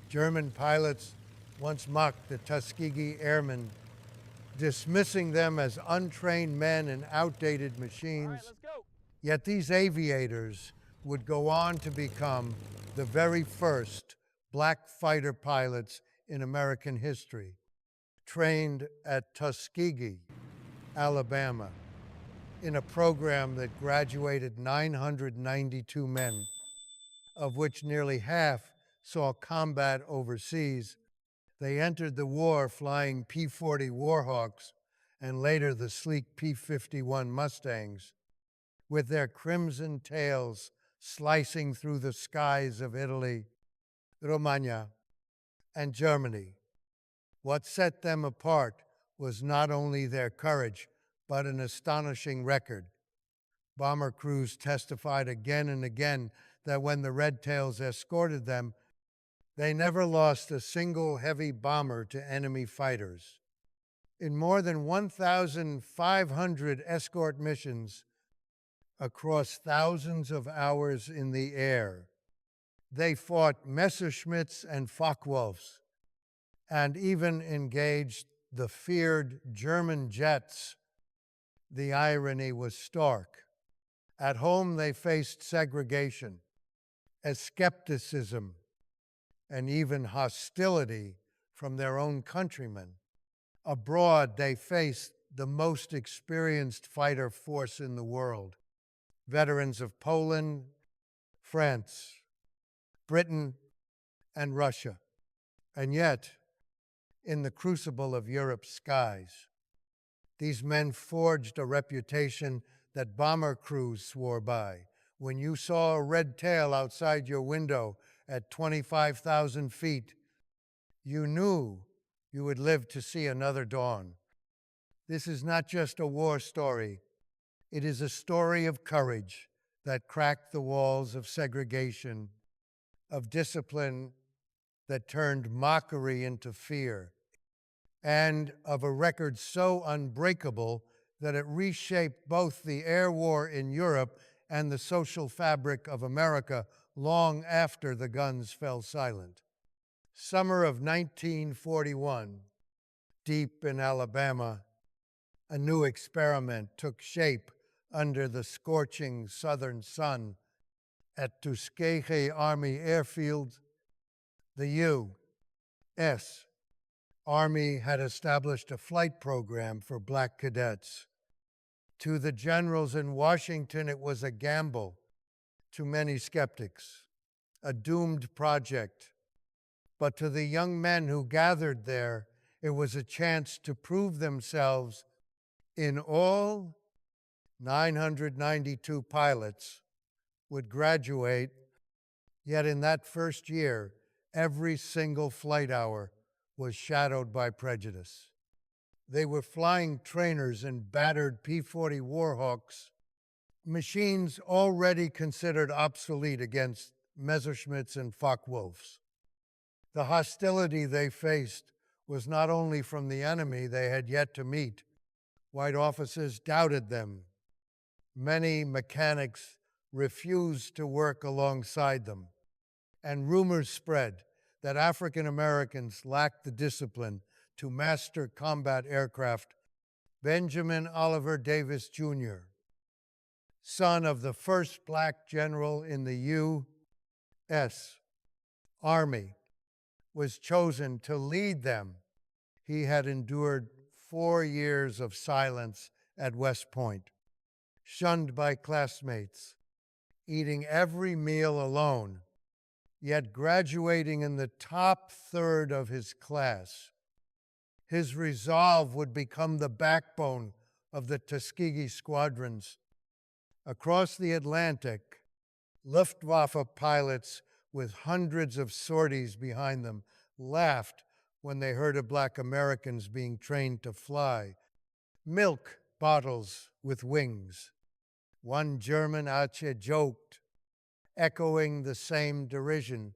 German pilots once mocked the Tuskegee Airmen, dismissing them as untrained men and outdated machines. Let's go. Yet these aviators would go on to become the very first black fighter pilots in American history, trained at Tuskegee, Alabama, in a program that graduated 992 men, of which nearly half saw combat overseas. They entered the war flying P-40 Warhawks and later the sleek P-51 Mustangs, with their crimson tails slicing through the skies of Italy, Romagna, and Germany. What set them apart was not only their courage, but an astonishing record. Bomber crews testified again and again that when the Red Tails escorted them, they never lost a single heavy bomber to enemy fighters. In more than 1,500 escort missions across thousands of hours in the air, they fought Messerschmitts and Focke-Wulfs, and even engaged the feared German jets. The irony was stark. At home, they faced segregation, skepticism, and even hostility from their own countrymen. Abroad, they faced the most experienced fighter force in the world, veterans of Poland, France, Britain, and Russia. And yet, in the crucible of Europe's skies, these men forged a reputation that bomber crews swore by. When you saw a red tail outside your window at 25,000 feet, you knew you would live to see another dawn. This is not just a war story. It is a story of courage that cracked the walls of segregation, of discipline that turned mockery into fear, and of a record so unbreakable that it reshaped both the air war in Europe and the social fabric of America long after the guns fell silent. Summer of 1941, deep in Alabama, a new experiment took shape under the scorching southern sun. At Tuskegee Army Airfield, the U.S. Army had established a flight program for black cadets. To the generals in Washington, it was a gamble. To many skeptics, a doomed project. But to the young men who gathered there, it was a chance to prove themselves. In all, 992 pilots would graduate, yet in that first year, every single flight hour was shadowed by prejudice. They were flying trainers in battered P-40 Warhawks, machines already considered obsolete against Messerschmitts and Focke-Wulfs. The hostility they faced was not only from the enemy they had yet to meet. White officers doubted them. Many mechanics refused to work alongside them, and rumors spread that African Americans lacked the discipline to master combat aircraft. Benjamin Oliver Davis, Jr., son of the first black general in the U.S. Army, was chosen to lead them. He had endured 4 years of silence at West Point, shunned by classmates, eating every meal alone, yet graduating in the top third of his class. His resolve would become the backbone of the Tuskegee squadrons. Across the Atlantic, Luftwaffe pilots with hundreds of sorties behind them laughed when they heard of black Americans being trained to fly. Milk bottles with wings. One German Archer joked, echoing the same derision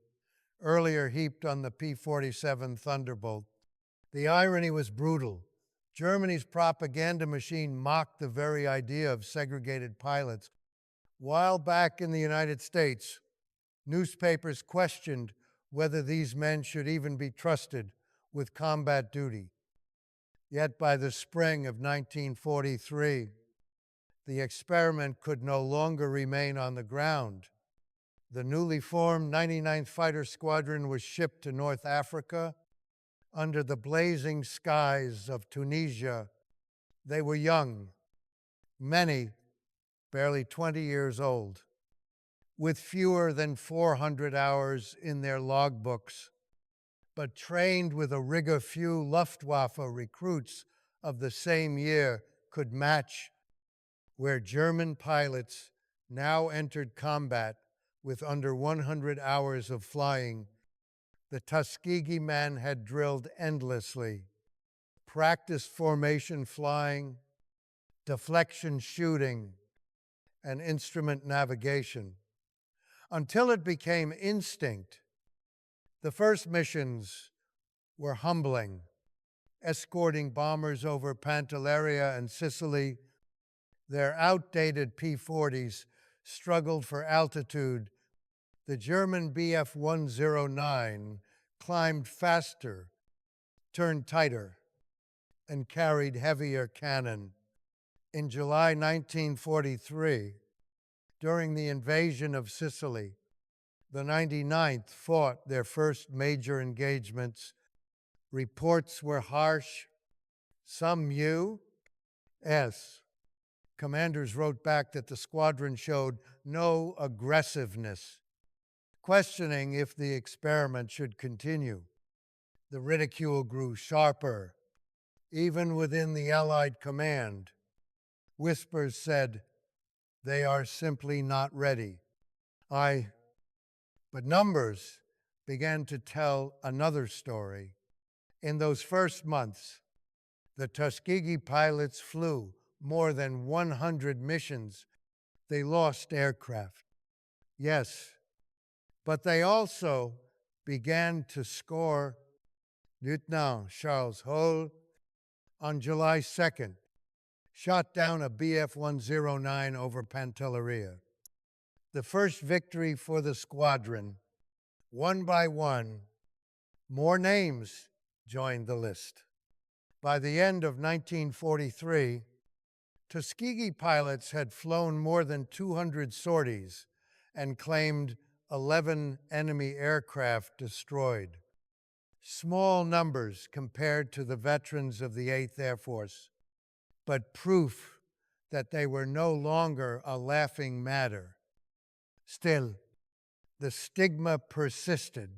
earlier heaped on the P-47 Thunderbolt. The irony was brutal. Germany's propaganda machine mocked the very idea of segregated pilots. While back in the United States, newspapers questioned whether these men should even be trusted with combat duty. Yet by the spring of 1943, the experiment could no longer remain on the ground. The newly formed 99th Fighter Squadron was shipped to North Africa under the blazing skies of Tunisia. They were young, many barely 20 years old, with fewer than 400 hours in their logbooks, but trained with a rigor few Luftwaffe recruits of the same year could match, where German pilots now entered combat with under 100 hours of flying. The Tuskegee men had drilled endlessly, practiced formation flying, deflection shooting, and instrument navigation, until it became instinct. The first missions were humbling, escorting bombers over Pantelleria and Sicily. Their outdated P-40s struggled for altitude. The German Bf-109 climbed faster, turned tighter, and carried heavier cannon. In July 1943, during the invasion of Sicily, the 99th fought their first major engagements. Reports were harsh, some U.S. Commanders wrote back that the squadron showed no aggressiveness, questioning if the experiment should continue. The ridicule grew sharper, even within the Allied command. Whispers said, "They are simply not ready." But numbers began to tell another story. In those first months, the Tuskegee pilots flew more than 100 missions. They lost aircraft, yes, but they also began to score. Lieutenant Charles Hull, on July 2nd, shot down a Bf-109 over Pantelleria. The first victory for the squadron. One by one, more names joined the list. By the end of 1943, Tuskegee pilots had flown more than 200 sorties and claimed 11 enemy aircraft destroyed. Small numbers compared to the veterans of the 8th Air Force, but proof that they were no longer a laughing matter. Still, the stigma persisted.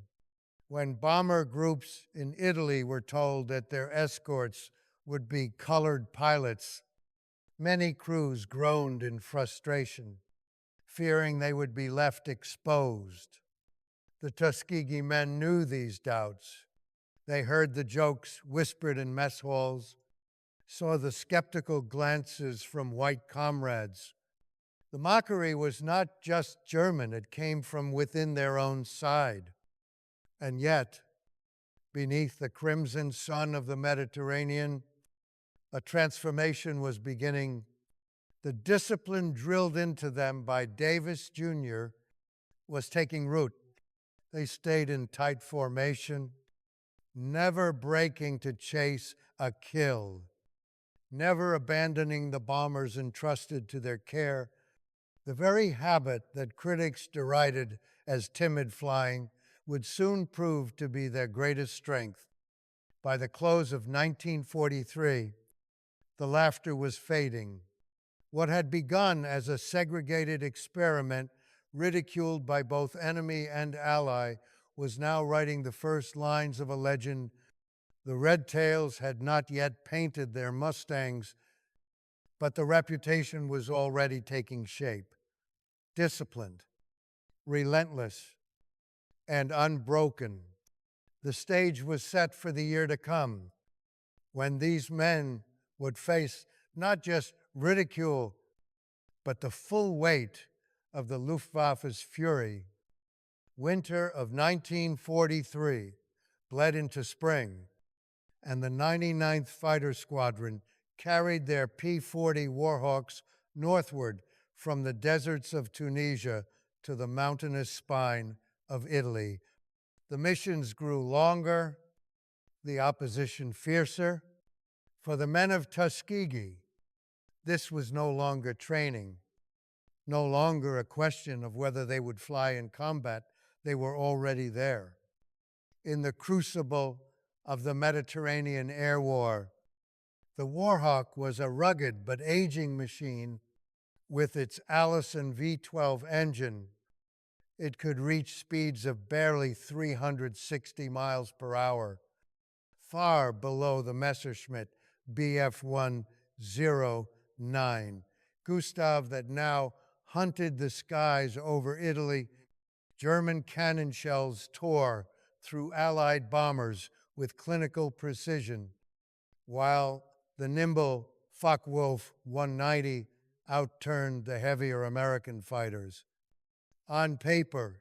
When bomber groups in Italy were told that their escorts would be colored pilots, many crews groaned in frustration, fearing they would be left exposed. The Tuskegee men knew these doubts. They heard the jokes whispered in mess halls, saw the skeptical glances from white comrades. The mockery was not just German, it came from within their own side. And yet, beneath the crimson sun of the Mediterranean, a transformation was beginning. The discipline drilled into them by Davis Jr. was taking root. They stayed in tight formation, never breaking to chase a kill, never abandoning the bombers entrusted to their care. The very habit that critics derided as timid flying would soon prove to be their greatest strength. By the close of 1943, the laughter was fading. What had begun as a segregated experiment, ridiculed by both enemy and ally, was now writing the first lines of a legend. The Red Tails had not yet painted their Mustangs, but the reputation was already taking shape. Disciplined, relentless, and unbroken. The stage was set for the year to come, when these men would face not just ridicule, but the full weight of the Luftwaffe's fury. Winter of 1943 bled into spring, and the 99th Fighter Squadron carried their P-40 Warhawks northward from the deserts of Tunisia to the mountainous spine of Italy. The missions grew longer, the opposition fiercer. For the men of Tuskegee, this was no longer training, no longer a question of whether they would fly in combat. They were already there. In the crucible of the Mediterranean Air War, the Warhawk was a rugged but aging machine. With its Allison V12 engine, it could reach speeds of barely 360 miles per hour, far below the Messerschmitt Bf-109. Gustav, that now hunted the skies over Italy, German cannon shells tore through Allied bombers with clinical precision, while the nimble Focke-Wulf 190 outturned the heavier American fighters. On paper,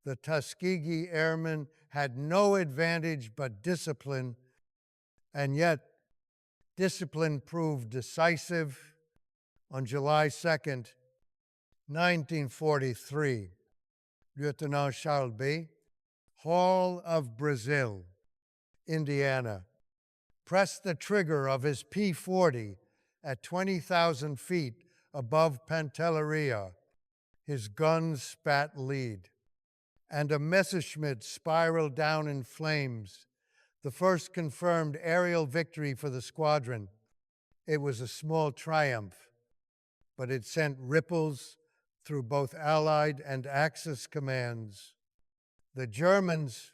the Tuskegee Airmen had no advantage but discipline, and yet discipline proved decisive. On July 2nd, 1943, Lieutenant Charles B. Hall of Brazil, Indiana, pressed the trigger of his P-40 at 20,000 feet above Pantelleria. His guns spat lead, and a Messerschmitt spiraled down in flames, the first confirmed aerial victory for the squadron. It was a small triumph, but it sent ripples through both Allied and Axis commands. The Germans,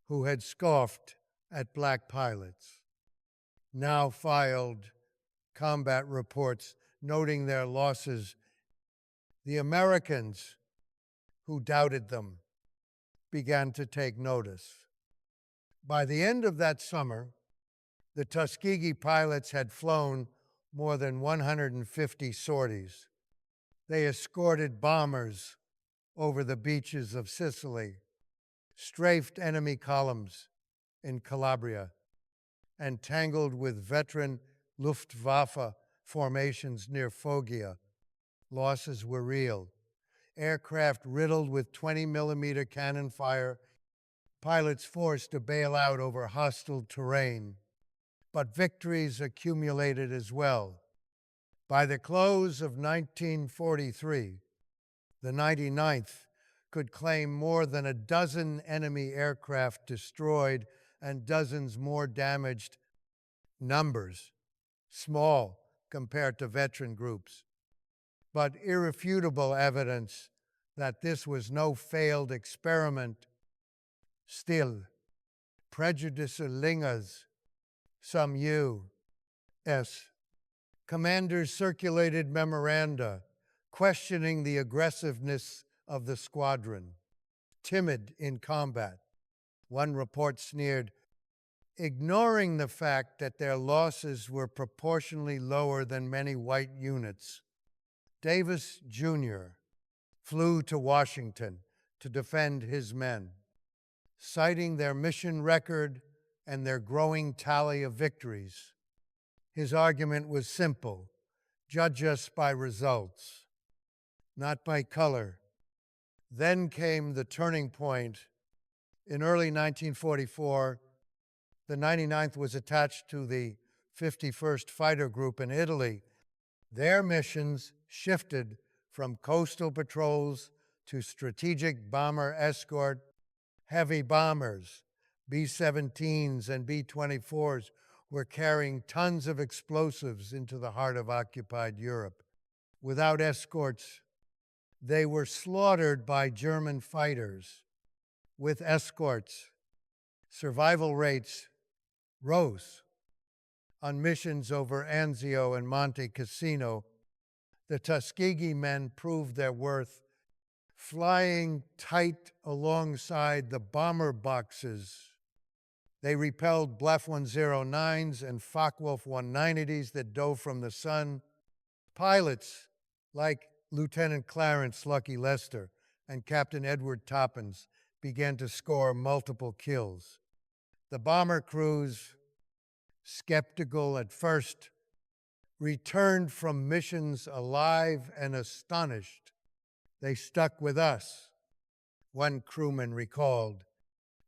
who had scoffed at black pilots, now filed combat reports noting their losses. The Americans, who doubted them, began to take notice. By the end of that summer, the Tuskegee pilots had flown more than 150 sorties. They escorted bombers over the beaches of Sicily, strafed enemy columns in Calabria, and tangled with veteran Luftwaffe formations near Foggia. Losses were real. Aircraft riddled with 20-millimeter cannon fire, pilots forced to bail out over hostile terrain. But victories accumulated as well. By the close of 1943, the 99th could claim more than a dozen enemy aircraft destroyed and dozens more damaged. Numbers small compared to veteran groups, but irrefutable evidence that this was no failed experiment. Still, prejudice lingers. Some U.S. commanders circulated memoranda questioning the aggressiveness of the squadron, timid in combat. One report sneered, ignoring the fact that their losses were proportionally lower than many white units. Davis, Jr. flew to Washington to defend his men, citing their mission record and their growing tally of victories. His argument was simple: judge us by results, not by color. Then came the turning point. In early 1944, the 99th was attached to the 51st Fighter Group in Italy. Their missions shifted from coastal patrols to strategic bomber escort. Heavy bombers, B-17s and B-24s, were carrying tons of explosives into the heart of occupied Europe. Without escorts, they were slaughtered by German fighters. With escorts, survival rates rose. On missions over Anzio and Monte Cassino, the Tuskegee men proved their worth, flying tight alongside the bomber boxes. They repelled Bluff 109s and Focke-Wulf 190s that dove from the sun. Pilots like Lieutenant Clarence Lucky Lester and Captain Edward Toppins began to score multiple kills. The bomber crews, skeptical at first, returned from missions alive and astonished. They stuck with us, one crewman recalled.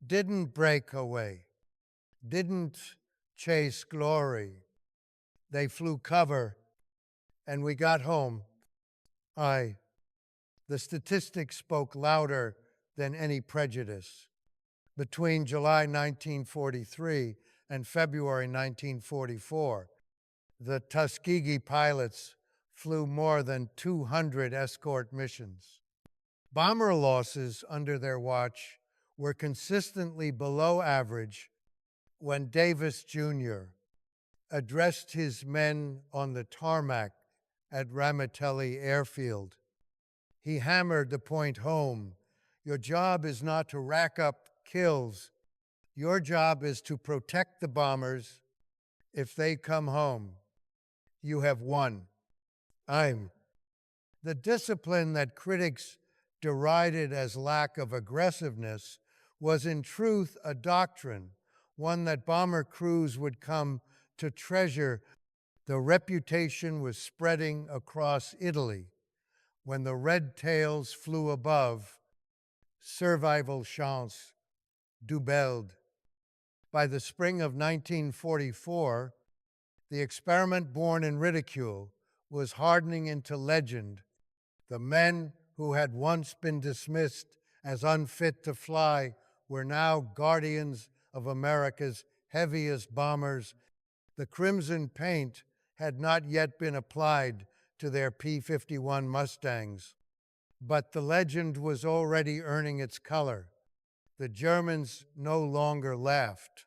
didn't break away, didn't chase glory. They flew cover, and we got home. The statistics spoke louder than any prejudice. Between July 1943 and February 1944, the Tuskegee pilots flew more than 200 escort missions. Bomber losses under their watch were consistently below average when Davis Jr. addressed his men on the tarmac at Ramitelli Airfield. He hammered the point home. Your job is not to rack up kills. Your job is to protect the bombers. If they come home, you have won. The discipline that critics derided as lack of aggressiveness was in truth a doctrine, one that bomber crews would come to treasure. The reputation was spreading across Italy. When the red tails flew above, survival chance doubled. By the spring of 1944, the experiment born in ridicule was hardening into legend. The men who had once been dismissed as unfit to fly were now guardians of America's heaviest bombers. The crimson paint had not yet been applied to their P-51 Mustangs, but the legend was already earning its color. The Germans no longer laughed,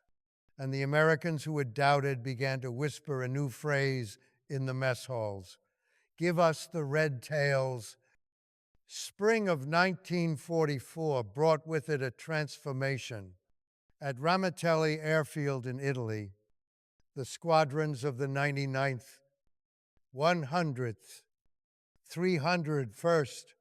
and the Americans who had doubted began to whisper a new phrase in the mess halls: "Give us the red tails." Spring of 1944 brought with it a transformation. At Ramitelli Airfield in Italy, the squadrons of the 99th, 100th, 301st,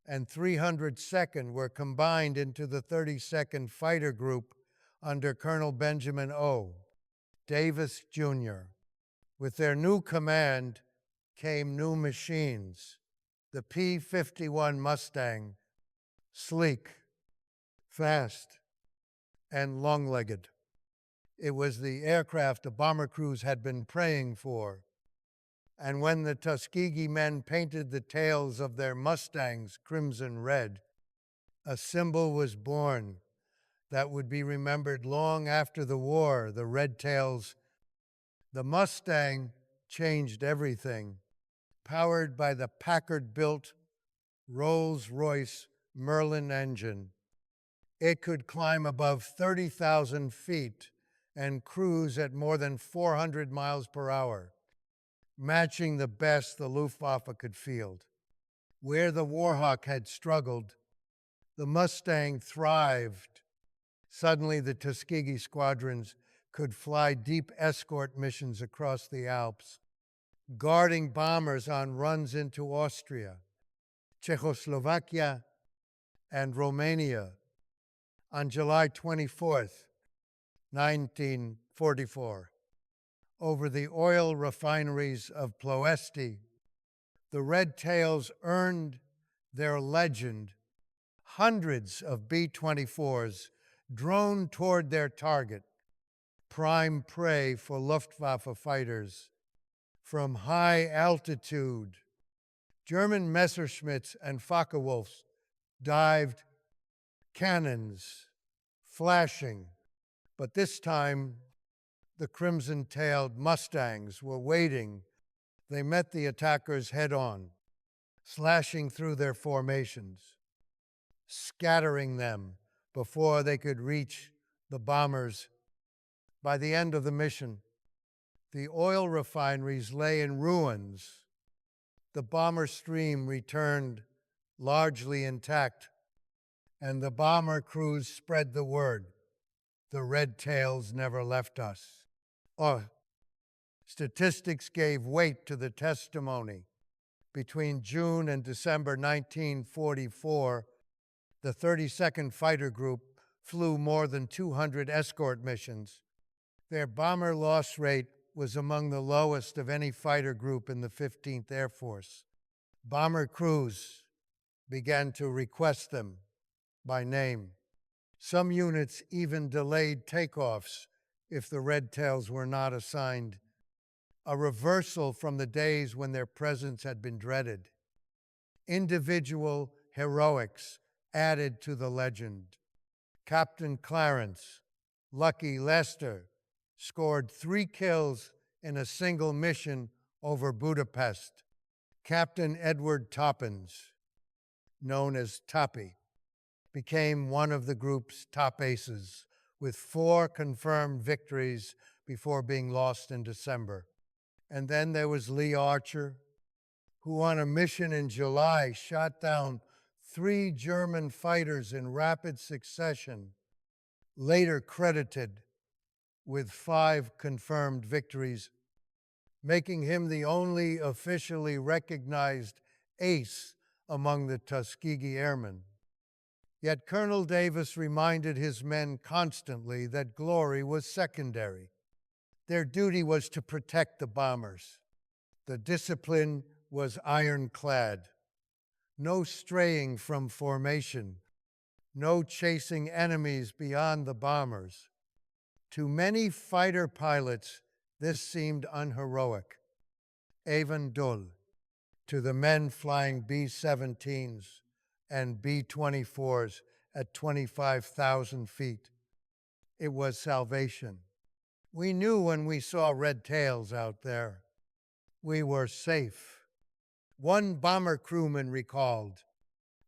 and 302nd were combined into the 32nd Fighter Group under Colonel Benjamin O. Davis, Jr. With their new command came new machines. The P-51 Mustang, sleek, fast, and long-legged. It was the aircraft the bomber crews had been praying for. And when the Tuskegee men painted the tails of their Mustangs crimson red, a symbol was born that would be remembered long after the war. The red tails. The Mustang changed everything. Powered by the Packard-built Rolls-Royce Merlin engine, it could climb above 30,000 feet and cruise at more than 400 miles per hour, matching the best the Luftwaffe could field. Where the Warhawk had struggled, the Mustang thrived. Suddenly, the Tuskegee squadrons could fly deep escort missions across the Alps, guarding bombers on runs into Austria, Czechoslovakia, and Romania. On July 24th, 1944, over the oil refineries of Ploesti, the Red Tails earned their legend. Hundreds of B-24s droned toward their target, prime prey for Luftwaffe fighters. From high altitude, German Messerschmitts and Focke-Wulfs dived, cannons flashing, but this time the crimson-tailed Mustangs were waiting. They met the attackers head-on, slashing through their formations, scattering them before they could reach the bombers. By the end of the mission, the oil refineries lay in ruins. The bomber stream returned largely intact, and the bomber crews spread the word. The Red Tails never left us. Statistics gave weight to the testimony. Between June and December 1944, the 32nd Fighter Group flew more than 200 escort missions. Their bomber loss rate was among the lowest of any fighter group in the 15th Air Force. Bomber crews began to request them by name. Some units even delayed takeoffs if the Red Tails were not assigned, a reversal from the days when their presence had been dreaded. Individual heroics added to the legend. Captain Clarence, Lucky Lester, scored 3 kills in a single mission over Budapest. Captain Edward Toppins, known as Toppy, became one of the group's top aces, with 4 confirmed victories before being lost in December. And then there was Lee Archer, who on a mission in July shot down 3 German fighters in rapid succession, later credited with 5 confirmed victories, making him the only officially recognized ace among the Tuskegee Airmen. Yet Colonel Davis reminded his men constantly that glory was secondary. Their duty was to protect the bombers. The discipline was ironclad. No straying from formation, no chasing enemies beyond the bombers. To many fighter pilots, this seemed unheroic, even dull. To the men flying B-17s and B-24s at 25,000 feet, it was salvation. We knew when we saw red tails out there, we were safe. One bomber crewman recalled,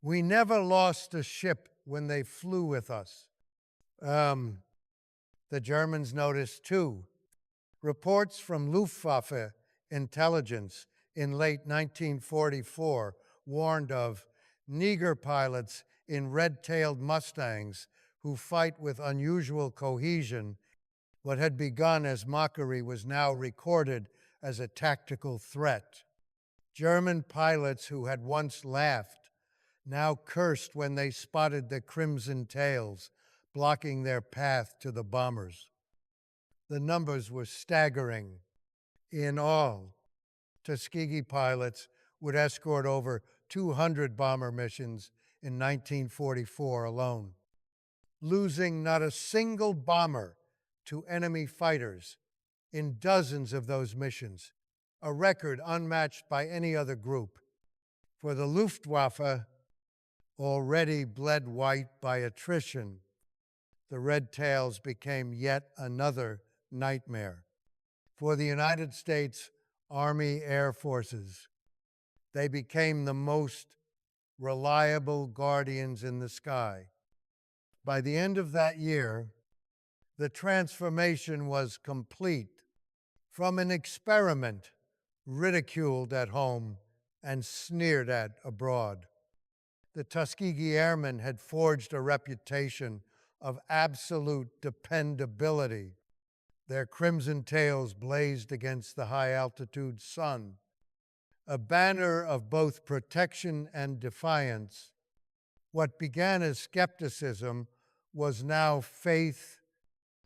"We never lost a ship when they flew with us." The Germans noticed too. Reports from Luftwaffe intelligence in late 1944 warned of Niger pilots in red-tailed Mustangs who fight with unusual cohesion. What had begun as mockery was now recorded as a tactical threat. German pilots who had once laughed now cursed when they spotted the crimson tails blocking their path to the bombers. The numbers were staggering. In all, Tuskegee pilots would escort over 200 bomber missions in 1944 alone, losing not a single bomber to enemy fighters in dozens of those missions, a record unmatched by any other group. For the Luftwaffe, already bled white by attrition, the Red Tails became yet another nightmare. For the United States Army Air Forces, they became the most reliable guardians in the sky. By the end of that year, the transformation was complete. From an experiment ridiculed at home and sneered at abroad, the Tuskegee Airmen had forged a reputation of absolute dependability. Their crimson tails blazed against the high-altitude sun, a banner of both protection and defiance. What began as skepticism was now faith,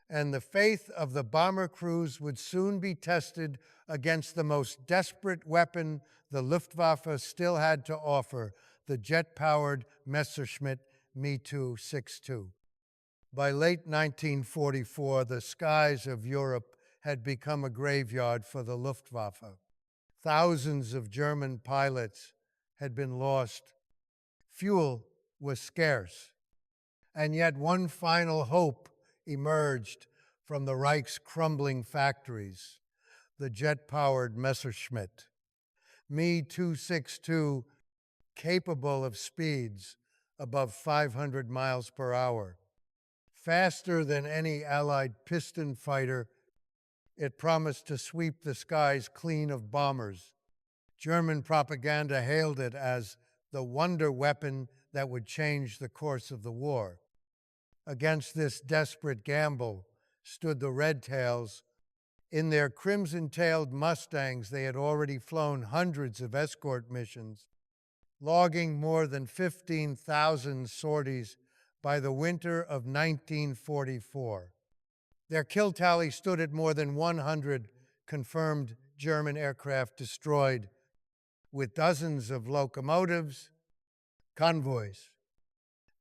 and the faith of the bomber crews would soon be tested against the most desperate weapon the Luftwaffe still had to offer, the jet-powered Messerschmitt Me-262. By late 1944, the skies of Europe had become a graveyard for the Luftwaffe. Thousands of German pilots had been lost. Fuel was scarce. And yet one final hope emerged from the Reich's crumbling factories, the jet-powered Messerschmitt. Me-262, capable of speeds above 500 miles per hour. Faster than any Allied piston fighter, it promised to sweep the skies clean of bombers. German propaganda hailed it as the wonder weapon that would change the course of the war. Against this desperate gamble stood the Red Tails. In their crimson-tailed Mustangs, they had already flown hundreds of escort missions, logging more than 15,000 sorties by the winter of 1944. Their kill tally stood at more than 100 confirmed German aircraft destroyed, with dozens of locomotives, convoys,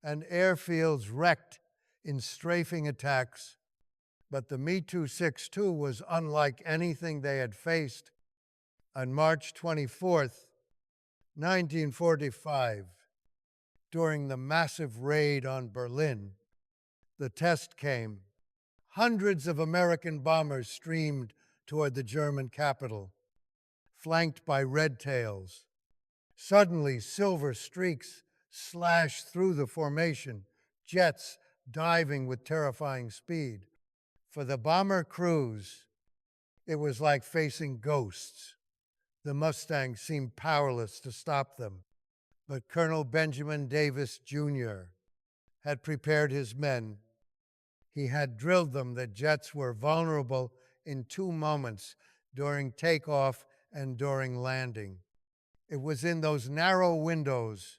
and airfields wrecked in strafing attacks, but the Me-262 was unlike anything they had faced. On March 24th, 1945, during the massive raid on Berlin, the test came. Hundreds of American bombers streamed toward the German capital, flanked by red tails. Suddenly, silver streaks slashed through the formation, jets diving with terrifying speed. For the bomber crews, it was like facing ghosts. The Mustangs seemed powerless to stop them, but Colonel Benjamin Davis, Jr. had prepared his men. He had drilled them that jets were vulnerable in 2 moments, during takeoff and during landing. It was in those narrow windows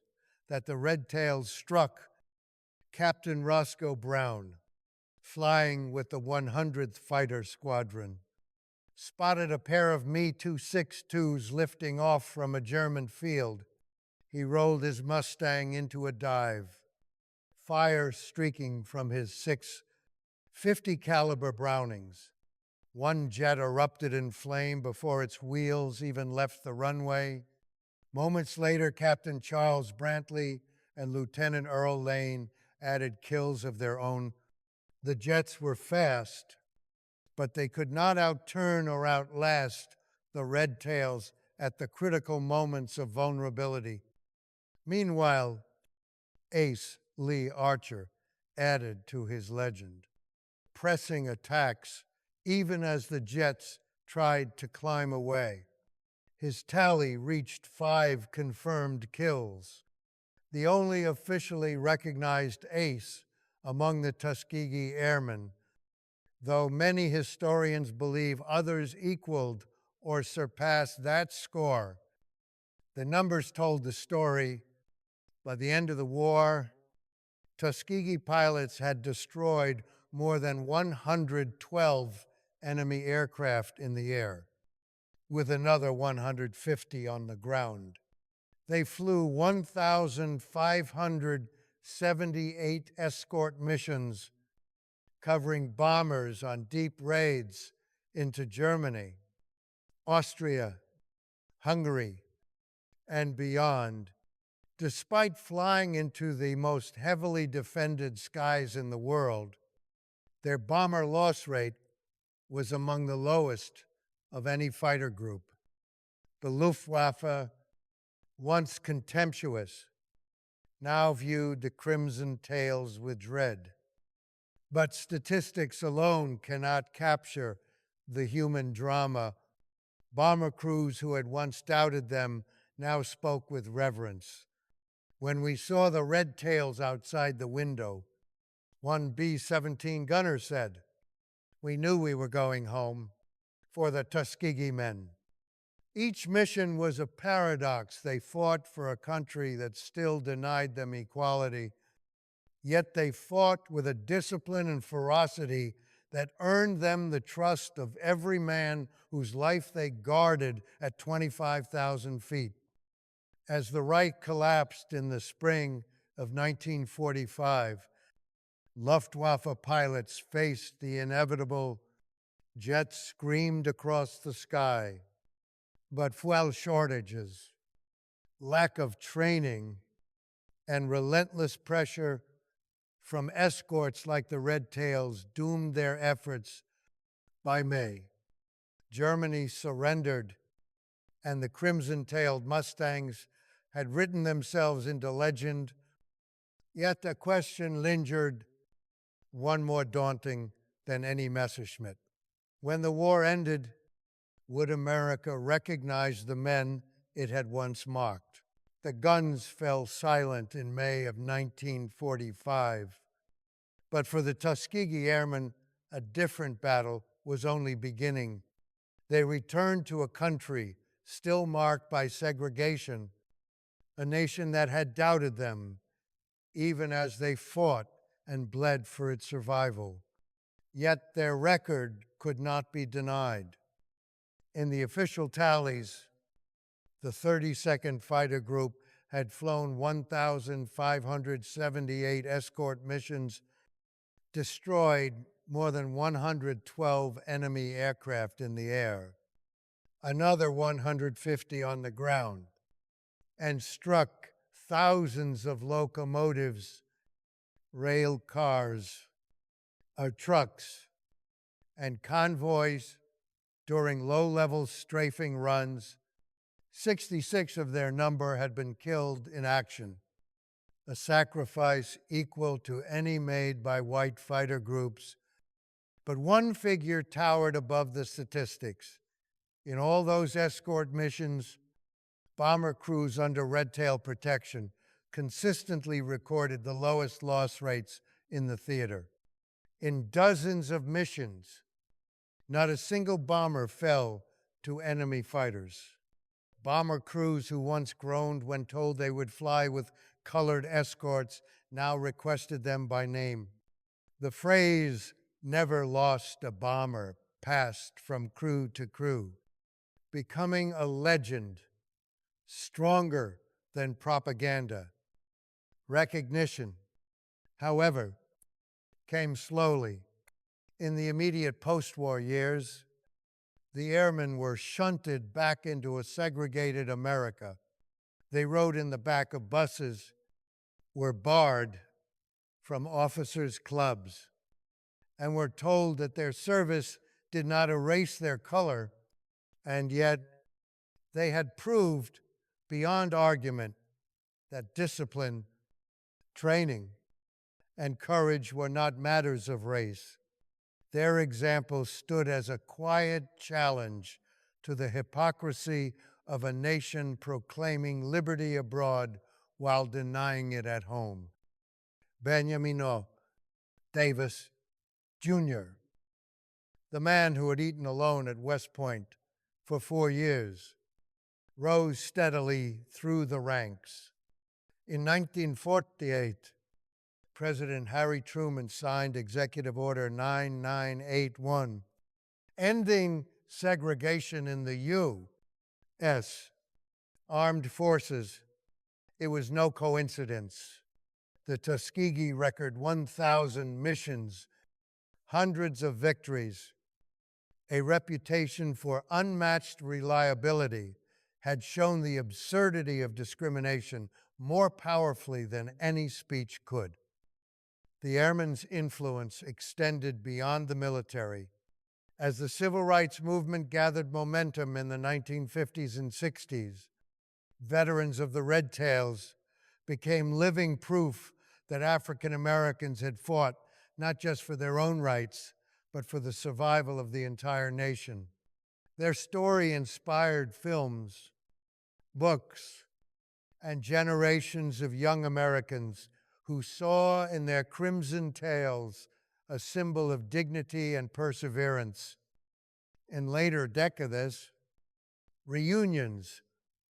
that the red tails struck Captain Roscoe Brown, flying with the 100th Fighter Squadron. Spotted a pair of Me-262s lifting off from a German field. He rolled his Mustang into a dive, fire streaking from his 6 50 caliber Brownings. One jet erupted in flame before its wheels even left the runway. Moments later, Captain Charles Brantley and Lieutenant Earl Lane added kills of their own. The jets were fast, but they could not outturn or outlast the red tails at the critical moments of vulnerability. Meanwhile, Ace Lee Archer added to his legend, pressing attacks even as the jets tried to climb away. His tally reached 5 confirmed kills, the only officially recognized ace among the Tuskegee Airmen, though many historians believe others equaled or surpassed that score. The numbers told the story. By the end of the war, Tuskegee pilots had destroyed more than 112 enemy aircraft in the air, with another 150 on the ground. They flew 1,578 escort missions, covering bombers on deep raids into Germany, Austria, Hungary, and beyond. Despite flying into the most heavily defended skies in the world, their bomber loss rate was among the lowest of any fighter group. The Luftwaffe, once contemptuous, now viewed the Crimson Tails with dread. But statistics alone cannot capture the human drama. Bomber crews who had once doubted them now spoke with reverence. When we saw the red tails outside the window, one B-17 gunner said, "We knew we were going home for the Tuskegee men." Each mission was a paradox. They fought for a country that still denied them equality, yet they fought with a discipline and ferocity that earned them the trust of every man whose life they guarded at 25,000 feet. As the Reich collapsed in the spring of 1945, Luftwaffe pilots faced the inevitable. Jets screamed across the sky, but fuel shortages, lack of training, and relentless pressure from escorts like the Red Tails doomed their efforts. By May, Germany surrendered, and the crimson-tailed Mustangs had written themselves into legend. Yet the question lingered, one more daunting than any Messerschmitt. When the war ended, would America recognize the men it had once marked? The guns fell silent in May of 1945. But for the Tuskegee Airmen, a different battle was only beginning. They returned to a country still marked by segregation, a nation that had doubted them, even as they fought and bled for its survival. Yet their record could not be denied. In the official tallies, the 32nd Fighter Group had flown 1,578 escort missions destroyed more than 112 enemy aircraft in the air, another 150 on the ground, and struck thousands of locomotives, rail cars, trucks, and convoys during low-level strafing runs. 66 of their number had been killed in action, a sacrifice equal to any made by white fighter groups. But one figure towered above the statistics. In all those escort missions, bomber crews under red tail protection consistently recorded the lowest loss rates in the theater. In dozens of missions, not a single bomber fell to enemy fighters. Bomber crews who once groaned when told they would fly with colored escorts now requested them by name. The phrase, "never lost a bomber," passed from crew to crew, becoming a legend, stronger than propaganda. Recognition, however, came slowly. In the immediate post-war years, the airmen were shunted back into a segregated America. They rode in the back of buses, were barred from officers' clubs, and were told that their service did not erase their color, and yet they had proved beyond argument that discipline, training, and courage were not matters of race. Their example stood as a quiet challenge to the hypocrisy of a nation proclaiming liberty abroad while denying it at home. Benjamin Davis, Jr., the man who had eaten alone at West Point for 4 years, rose steadily through the ranks. In 1948, President Harry Truman signed Executive Order 9981, ending segregation in the U.S. Armed Forces. It was no coincidence. The Tuskegee record 1,000 missions, hundreds of victories, a reputation for unmatched reliability had shown the absurdity of discrimination more powerfully than any speech could. The airmen's influence extended beyond the military. As the civil rights movement gathered momentum in the 1950s and 60s, veterans of the Red Tails became living proof that African Americans had fought not just for their own rights, but for the survival of the entire nation. Their story inspired films, books, and generations of young Americans who saw in their crimson tails a symbol of dignity and perseverance. In later decades, reunions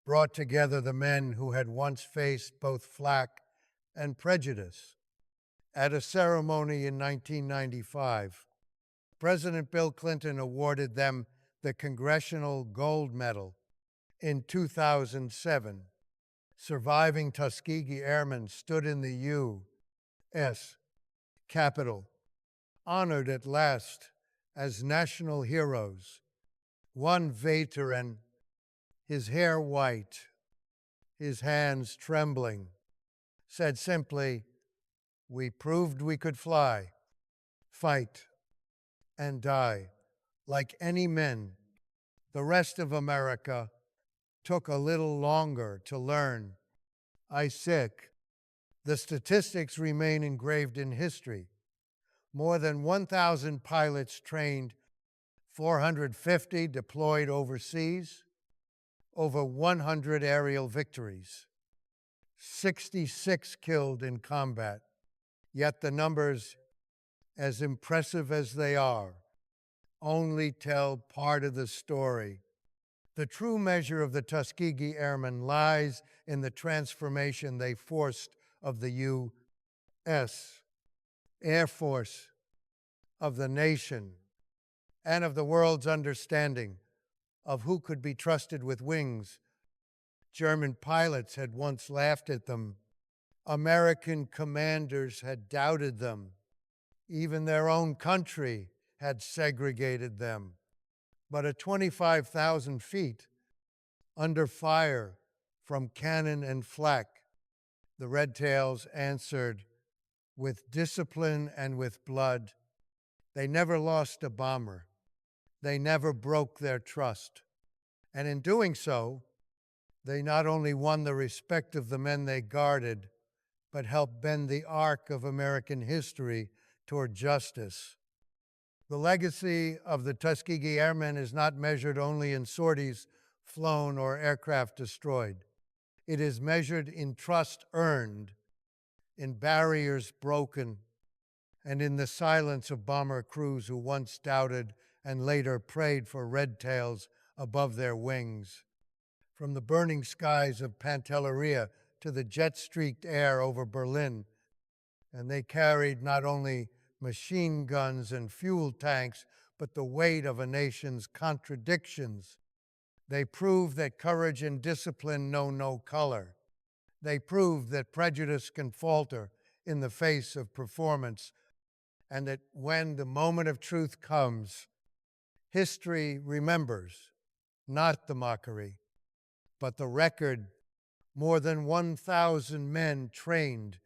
brought together the men who had once faced both flak and prejudice. At a ceremony in 1995, President Bill Clinton awarded them the Congressional Gold Medal. In 2007, surviving Tuskegee Airmen stood in the U.S. Capitol, honored at last as national heroes. One veteran, his hair white, his hands trembling, said simply, "We proved we could fly, fight, and die like any men. The rest of America took a little longer to learn." The statistics remain engraved in history. More than 1,000 pilots trained, 450 deployed overseas, over 100 aerial victories, 66 killed in combat. Yet the numbers, as impressive as they are, only tell part of the story. The true measure of the Tuskegee Airmen lies in the transformation they forced of the U.S. Air Force, of the nation, and of the world's understanding of who could be trusted with wings. German pilots had once laughed at them. American commanders had doubted them. Even their own country had segregated them. But at 25,000 feet, under fire from cannon and flak, the Red Tails answered with discipline and with blood. They never lost a bomber. They never broke their trust. And in doing so, they not only won the respect of the men they guarded, but helped bend the arc of American history toward justice. The legacy of the Tuskegee Airmen is not measured only in sorties flown or aircraft destroyed. It is measured in trust earned, in barriers broken, and in the silence of bomber crews who once doubted and later prayed for red tails above their wings. From the burning skies of Pantelleria to the jet-streaked air over Berlin, and they carried not only machine guns and fuel tanks, but the weight of a nation's contradictions. They proved that courage and discipline know no color. They proved that prejudice can falter in the face of performance, and that when the moment of truth comes, history remembers not the mockery, but the record. More than 1,000 men trained,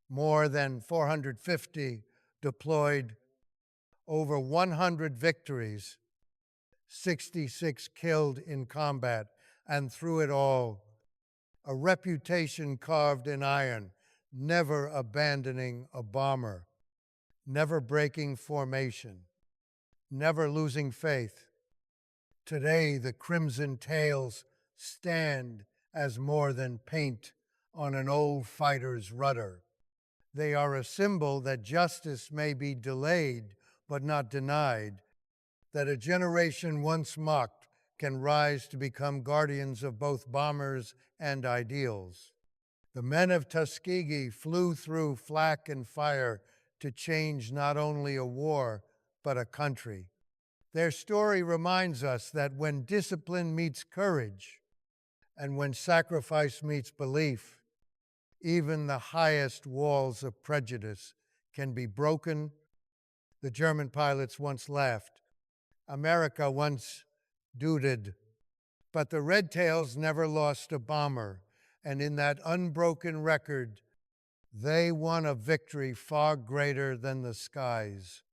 more than 450 deployed, over 100 victories, 66 killed in combat, and through it all, a reputation carved in iron, never abandoning a bomber, never breaking formation, never losing faith. Today, the Crimson Tails stand as more than paint on an old fighter's rudder. They are a symbol that justice may be delayed but not denied, that a generation once mocked can rise to become guardians of both bombers and ideals. The men of Tuskegee flew through flak and fire to change not only a war, but a country. Their story reminds us that when discipline meets courage, and when sacrifice meets belief, even the highest walls of prejudice can be broken. The German pilots once laughed. America once duded. But the Red Tails never lost a bomber, and in that unbroken record, they won a victory far greater than the skies.